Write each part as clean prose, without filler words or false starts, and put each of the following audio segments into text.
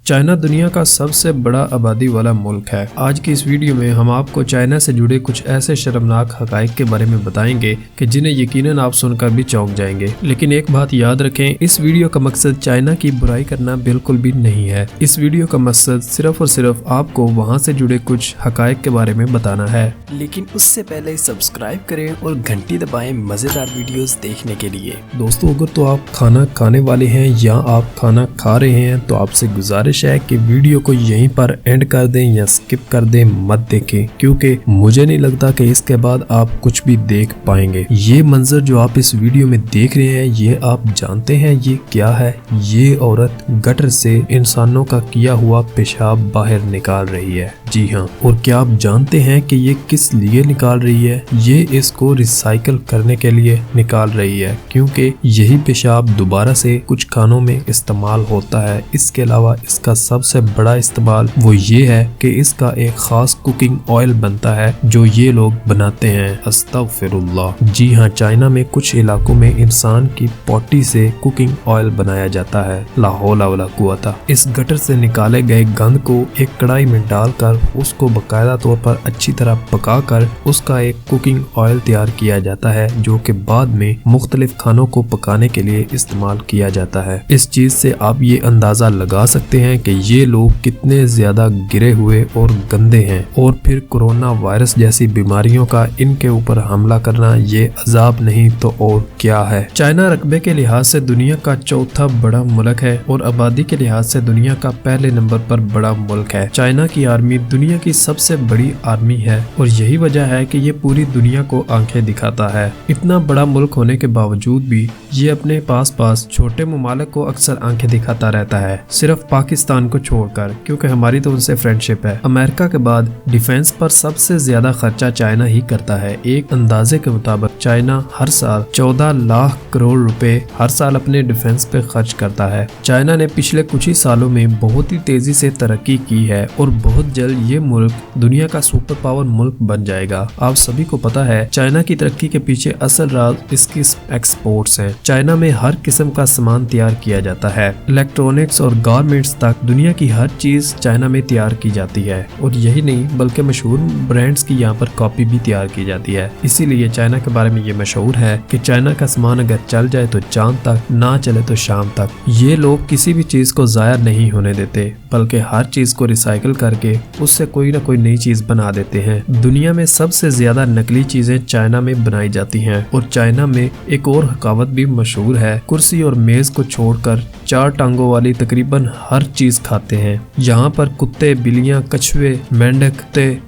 China दुनिया का सबसे बड़ा आबादी वाला मुल्क है। आज की इस वीडियो में हम आपको चाइना से जुड़े कुछ ऐसे शर्मनाक हकाइक के बारे में बताएंगे कि जिन्हें यकीनन आप सुनकर भी चौंक जाएंगे। लेकिन एक बात याद रखें, इस वीडियो का मकसद चाइना की बुराई करना बिल्कुल भी नहीं है। इस वीडियो का मकसद सिर्फ और सिर्फ आपको वहाँ से जुड़े कुछ हकाइक के बारे में बताना है। लेकिन उससे पहले सब्सक्राइब करें और घंटी दबाएं मजेदार वीडियोस देखने के लिए। दोस्तों, अगर तो आप खाना खाने वाले हैं या आप खाना खा रहे हैं तो आपसे गुजारिश है कि वीडियो को यहीं पर एंड कर दें या स्किप कर दें, मत देखें, क्योंकि मुझे नहीं लगता कि इसके बाद आप कुछ भी देख पाएंगे। ये मंजर जो आप इस वीडियो में देख रहे हैं, ये आप जानते हैं ये क्या है? ये औरत गटर से इंसानों का किया हुआ पेशाब बाहर निकाल रही है। जी हाँ, और क्या आप जानते हैं कि ये किस लिए निकाल रही है? ये इसको रिसाइकल करने के लिए निकाल रही है, क्योंकि यही पेशाब दोबारा से कुछ खानों में इस्तेमाल होता है। इसके अलावा इसका सबसे बड़ा इस्तेमाल वो ये है कि इसका एक खास कुकिंग ऑयल बनता है जो ये लोग बनाते हैं। अस्तगफिरुल्लाह। जी हाँ, चाइना में कुछ इलाकों में इंसान की पोटी से कुकिंग ऑयल बनाया जाता है। ला हौला वला कुव्वता। इस गटर से निकाले गए गंद को एक कढ़ाई में डालकर उसको बाकायदा तौर पर अच्छी तरह पकाकर उसका एक कुकिंग ऑयल तैयार किया जाता है, जो कि बाद में मुख्तलिफ खानों को पकाने के लिए इस्तेमाल किया जाता है। इस चीज से आप ये अंदाजा लगा सकते हैं कि ये लोग कितने ज्यादा गिरे हुए और गंदे हैं। और फिर कोरोना वायरस जैसी बीमारियों का इनके ऊपर हमला करना ये अजाब नहीं तो और क्या है। चाइना रकबे के लिहाज से दुनिया का चौथा बड़ा मुल्क है और आबादी के लिहाज से दुनिया का पहले नंबर पर बड़ा मुल्क है। चाइना की आर्मी दुनिया की सबसे बड़ी आर्मी है और यही वजह है कि ये पूरी दुनिया को आंखें दिखाता है। इतना बड़ा मुल्क होने के बावजूद भी ये अपने पास छोटे ममालिक को अक्सर आंखें दिखाता रहता है, सिर्फ पाकिस्तान को छोड़कर, क्योंकि हमारी तो उनसे फ्रेंडशिप है। अमेरिका के बाद डिफेंस पर सबसे ज्यादा खर्चा चाइना ही करता है। एक अंदाजे के मुताबिक चाइना हर साल 14 लाख करोड़ रुपए हर साल अपने डिफेंस पे खर्च करता है। चाइना ने पिछले कुछ ही सालों में बहुत ही तेजी से तरक्की की है और बहुत जल्द ये मुल्क दुनिया का सुपर पावर मुल्क बन जाएगा। आप सभी को पता है चाइना की तरक्की के पीछे असल राज इसकी एक्सपोर्ट्स है। चाइना में हर किस्म का सामान तैयार किया जाता है, इलेक्ट्रॉनिक्स और गारमेंट्स तक दुनिया की हर चीज चाइना में तैयार की जाती है। और यही नहीं बल्कि मशहूर ब्रांड्स की यहाँ पर कॉपी भी तैयार की जाती है। इसीलिए चाइना के बारे में ये मशहूर है कि चाइना का सामान अगर चल जाए तो चांद तक, ना चले तो शाम तक। ये लोग किसी भी चीज को जाया नहीं होने देते, बल्कि हर चीज को रिसाइकिल करके उससे कोई ना कोई नई चीज बना देते हैं। दुनिया में सबसे ज्यादा नकली चीजें चाइना में बनाई जाती हैं। और चाइना में एक और कहावत भी मशहूर है, कुर्सी और मेज को छोड़कर 4 टांगों वाली तकरीबन हर चीज खाते हैं। यहाँ पर कुत्ते, बिल्लियाँ, कछुए, मेंढक,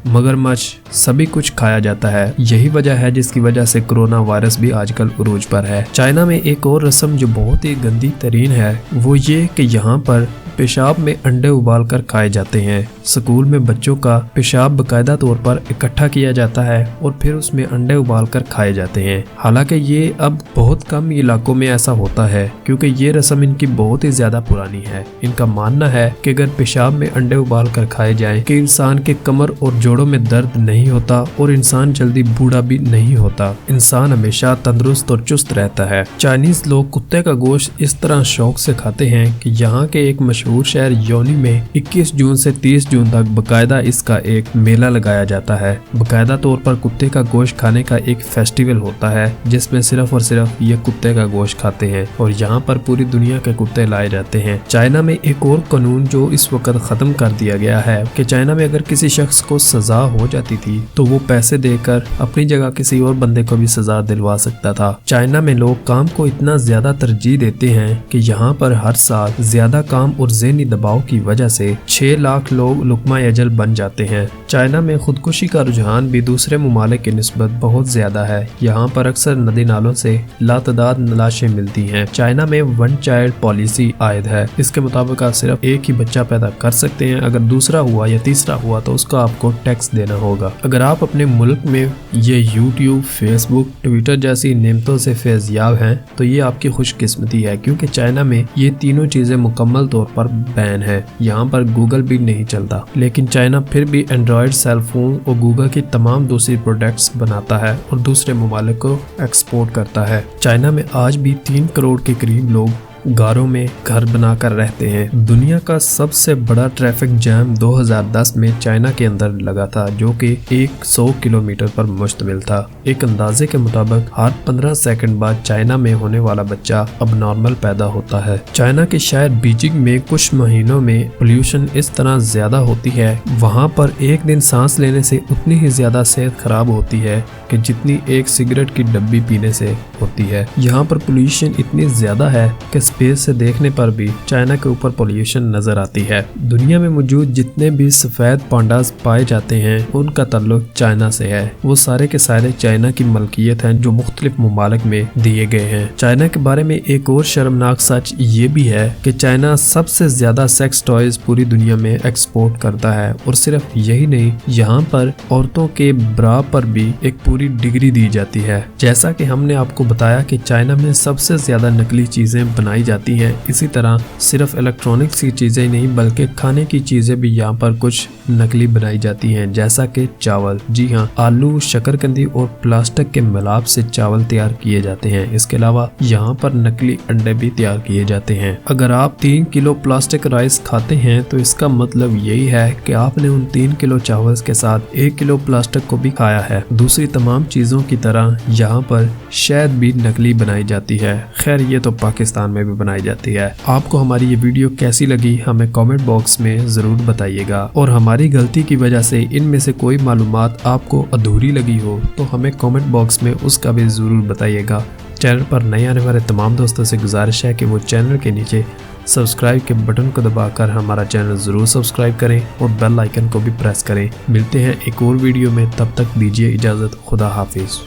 मगरमच्छ सभी कुछ खाया जाता है। यही वजह है जिसकी वजह से कोरोना वायरस भी आजकल उरूज पर है। चाइना में एक और रस्म जो बहुत ही गंदी तरीन है वो ये कि यहाँ पर पेशाब में अंडे उबाल कर खाए जाते हैं। स्कूल में बच्चों का पेशाब बाकायदा तौर पर इकट्ठा किया जाता है और फिर उसमें अंडे उबाल कर खाए जाते हैं। हालांकि ये अब बहुत कम इलाकों में ऐसा होता है, क्योंकि ये रस्म इनकी बहुत ही ज्यादा पुरानी है। इनका मानना है कि अगर पेशाब में अंडे उबाल कर खाए जाएं कि इंसान के कमर और जोड़ों में दर्द नहीं होता और इंसान जल्दी बूढ़ा भी नहीं होता। इंसान हमेशा तंदुरुस्त और चुस्त रहता है। चाइनीज लोग कुत्ते का गोश्त इस तरह शौक से खाते हैं कि यहाँ के एक मशहूर शहर योनी में 21 जून से 30 जून तक बकायदा इसका एक मेला लगाया जाता है। बकायदा तौर पर कुत्ते का गोश्त खाने का एक फेस्टिवल होता है जिसमें सिर्फ और सिर्फ ये कुत्ते का गोश्त खाते हैं और यहाँ पर पूरी दुनिया के कुत्ते लाए जाते हैं। चाइना में एक और कानून जो इस वक्त खत्म कर दिया गया है कि चाइना में अगर किसी शख्स को सजा हो जाती थी तो वो पैसे देकर अपनी जगह किसी और बंदे को भी सजा दिलवा सकता था। चाइना में लोग काम को इतना ज्यादा तरजीह देते हैं कि यहाँ पर हर साल ज्यादा काम और ज़हनी दबाव की वजह से 6 लाख लोग लुकमा अजल बन जाते हैं। चाइना में खुदकुशी का रुझान भी दूसरे ममालिक की निस्बत बहुत ज्यादा है। यहाँ पर अक्सर नदी नालों से लातदाद लाशें मिलती हैं। चाइना में 1 चाइल्ड पॉलिसी आयद है। इसके मुताबिक आप सिर्फ एक ही बच्चा पैदा कर सकते हैं। अगर दूसरा हुआ या तीसरा हुआ तो उसका आपको टैक्स देना होगा। अगर आप अपने मुल्क में ये यूट्यूब, फेसबुक, ट्विटर जैसी नेमतों से फैज़याब हैं तो ये आपकी खुशकिस्मती है, क्योंकि चाइना में ये तीनों चीजें मुकम्मल तौर पर बैन है। यहाँ पर गूगल भी नहीं चलता, लेकिन चाइना फिर भी एंड्रॉयड सेल फोन और गूगल की तमाम दूसरी प्रोडक्ट्स बनाता है और दूसरे ममालिक को एक्सपोर्ट करता है। चाइना में आज भी 3 करोड़ के करीब लोग गारों में घर बनाकर रहते हैं। दुनिया का सबसे बड़ा ट्रैफिक जैम 2010 में चाइना के अंदर लगा था, जो कि 100 किलोमीटर पर मुश्तमिल था। एक अंदाजे के मुताबिक हर 15 सेकंड बाद चाइना में होने वाला बच्चा अब नॉर्मल पैदा होता है। चाइना के शहर बीजिंग में कुछ महीनों में पोल्यूशन इस तरह ज्यादा होती है, वहाँ पर एक दिन सांस लेने से उतनी ही ज्यादा सेहत खराब होती है कि जितनी एक सिगरेट की डब्बी पीने से होती है। यहाँ पर पोल्यूशन इतनी ज्यादा है कि स्पेस से देखने पर भी चाइना के ऊपर पोल्यूशन नजर आती है। दुनिया में मौजूद जितने भी सफेद पांडास पाए जाते हैं उनका ताल्लुक चाइना से है। वो सारे के सारे चाइना की मलकियत हैं जो मुख्तलिफ ममालिक में दिए गए हैं। चाइना के बारे में एक और शर्मनाक सच ये भी है कि चाइना सबसे ज्यादा सेक्स टॉयज पूरी दुनिया में एक्सपोर्ट करता है। और सिर्फ यही नहीं, यहाँ पर औरतों के ब्रा पर भी एक पूरी डिग्री दी जाती है। जैसा कि हमने आपको बताया कि चाइना में सबसे ज्यादा नकली चीजें बनाई जाती हैं, इसी तरह सिर्फ इलेक्ट्रॉनिक्स की चीजें ही नहीं बल्कि खाने की चीजें भी यहाँ पर कुछ नकली बनाई जाती हैं, जैसा कि चावल। जी हाँ, आलू, शकरकंदी और प्लास्टिक के मिलाप से चावल तैयार किए जाते हैं। इसके अलावा यहाँ पर नकली अंडे भी तैयार किए जाते हैं। अगर आप 3 किलो प्लास्टिक राइस खाते हैं तो इसका मतलब यही है कि आपने उन 3 किलो चावल के साथ 1 किलो प्लास्टिक को भी खाया है। दूसरी तमाम चीजों की तरह यहाँ पर शहद भी नकली बनाई जाती है। खैर, ये तो पाकिस्तान में भी बनाई जाती है। आपको हमारी ये वीडियो कैसी लगी हमें कमेंट बॉक्स में जरूर बताइएगा, और हमारी गलती की वजह से इनमें से कोई मालूमात आपको अधूरी लगी हो तो हमें कमेंट बॉक्स में उसका भी जरूर बताइएगा। चैनल पर नए आने वाले तमाम दोस्तों से गुजारिश है कि वो चैनल के नीचे सब्सक्राइब के बटन को दबाकर हमारा चैनल जरूर सब्सक्राइब करें और बेल आइकन को भी प्रेस करें। मिलते हैं एक और वीडियो में, तब तक दीजिए इजाजत। खुदा हाफिज।